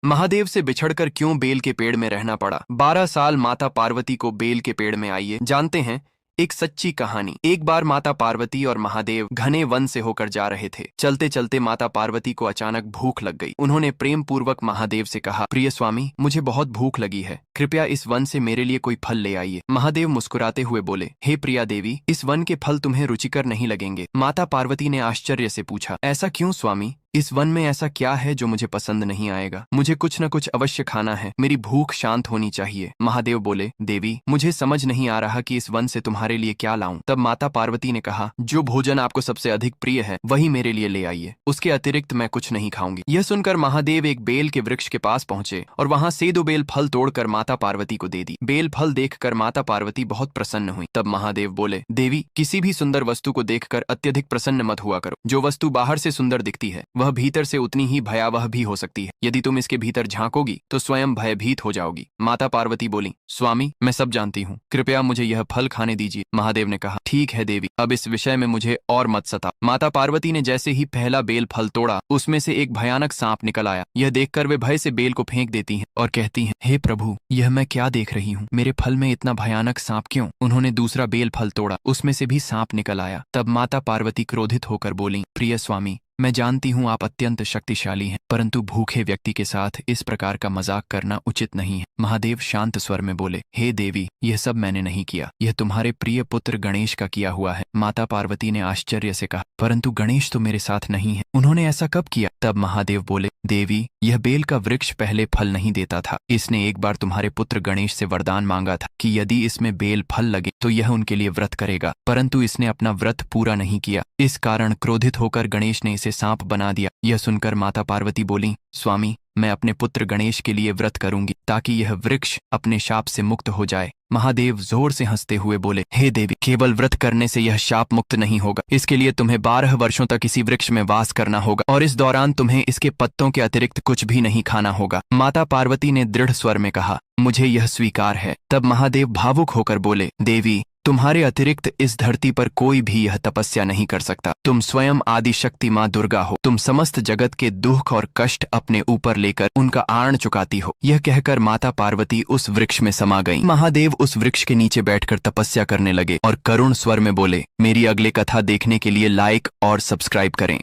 महादेव से बिछड़कर क्यों बेल के पेड़ में रहना पड़ा। 12 साल माता पार्वती को बेल के पेड़ में आइए जानते हैं एक सच्ची कहानी। एक बार माता पार्वती और महादेव घने वन से होकर जा रहे थे। चलते चलते माता पार्वती को अचानक भूख लग गई। उन्होंने प्रेम पूर्वक महादेव से कहा, प्रिय स्वामी, मुझे बहुत भूख लगी है, कृपया इस वन से मेरे लिए कोई फल ले आइए। महादेव मुस्कुराते हुए बोले, हे प्रिया देवी, इस वन के फल तुम्हें रुचिकर नहीं लगेंगे। माता पार्वती ने आश्चर्य से पूछा, ऐसा क्यों स्वामी? इस वन में ऐसा क्या है जो मुझे पसंद नहीं आएगा? मुझे कुछ न कुछ अवश्य खाना है, मेरी भूख शांत होनी चाहिए। महादेव बोले, देवी, मुझे समझ नहीं आ रहा कि इस वन से तुम्हारे लिए क्या लाऊं। तब माता पार्वती ने कहा, जो भोजन आपको सबसे अधिक प्रिय है वही मेरे लिए ले आइए, उसके अतिरिक्त मैं कुछ नहीं खाऊंगी। यह सुनकर महादेव एक बेल के वृक्ष के पास पहुंचे और वहां से 2 बेल फल तोड़कर माता पार्वती को दे दी। बेल फल देखकर माता पार्वती बहुत प्रसन्न हुई। तब महादेव बोले, देवी, किसी भी सुंदर वस्तु को देखकर अत्यधिक प्रसन्न मत हुआ करो। जो वस्तु बाहर से सुंदर दिखती है वह भीतर से उतनी ही भयावह भी हो सकती है। यदि तुम इसके भीतर झांकोगी तो स्वयं भयभीत हो जाओगी। माता पार्वती बोली, स्वामी, मैं सब जानती हूँ, कृपया मुझे यह फल खाने दीजिए। महादेव ने कहा, ठीक है देवी, अब इस विषय में मुझे और मत सता। माता पार्वती ने जैसे ही पहला बेल फल तोड़ा, उसमें से एक भयानक सांप निकल आया। यह देखकर वे भय से बेल को फेंक देती हैं और कहती हैं, हे प्रभु, यह मैं क्या देख रही हूँ? मेरे फल में इतना भयानक सांप क्यों? उन्होंने दूसरा बेल फल तोड़ा, उसमें से भी सांप निकल आया। तब माता पार्वती क्रोधित होकर बोली, प्रिय स्वामी, मैं जानती हूँ आप अत्यंत शक्तिशाली हैं, परंतु भूखे व्यक्ति के साथ इस प्रकार का मजाक करना उचित नहीं है। महादेव शांत स्वर में बोले, हे देवी, यह सब मैंने नहीं किया, यह तुम्हारे प्रिय पुत्र गणेश का किया हुआ है। माता पार्वती ने आश्चर्य से कहा, परंतु गणेश तो मेरे साथ नहीं है, उन्होंने ऐसा कब किया? तब महादेव बोले, देवी, यह बेल का वृक्ष पहले फल नहीं देता था। इसने एक बार तुम्हारे पुत्र गणेश से वरदान मांगा था कि यदि इसमें बेल फल लगे तो यह उनके लिए व्रत करेगा, परंतु इसने अपना व्रत पूरा नहीं किया। इस कारण क्रोधित होकर गणेश ने इसे सांप बना दिया। यह सुनकर माता पार्वती बोली, स्वामी, मैं अपने पुत्र गणेश के लिए व्रत करूंगी ताकि यह वृक्ष अपने शाप से मुक्त हो जाए। महादेव जोर से हंसते हुए बोले, हे देवी, केवल व्रत करने से यह शाप मुक्त नहीं होगा। इसके लिए तुम्हें 12 वर्षों तक इसी वृक्ष में वास करना होगा और इस दौरान तुम्हें इसके पत्तों के अतिरिक्त कुछ भी नहीं खाना होगा। माता पार्वती ने दृढ़ स्वर में कहा, मुझे यह स्वीकार है। तब महादेव भावुक होकर बोले, देवी, तुम्हारे अतिरिक्त इस धरती पर कोई भी यह तपस्या नहीं कर सकता। तुम स्वयं आदि शक्ति माँ दुर्गा हो। तुम समस्त जगत के दुख और कष्ट अपने ऊपर लेकर उनका आर्ण चुकाती हो। यह कहकर माता पार्वती उस वृक्ष में समा गई। महादेव उस वृक्ष के नीचे बैठकर तपस्या करने लगे और करुण स्वर में बोले, मेरी अगली कथा देखने के लिए लाइक और सब्सक्राइब करें।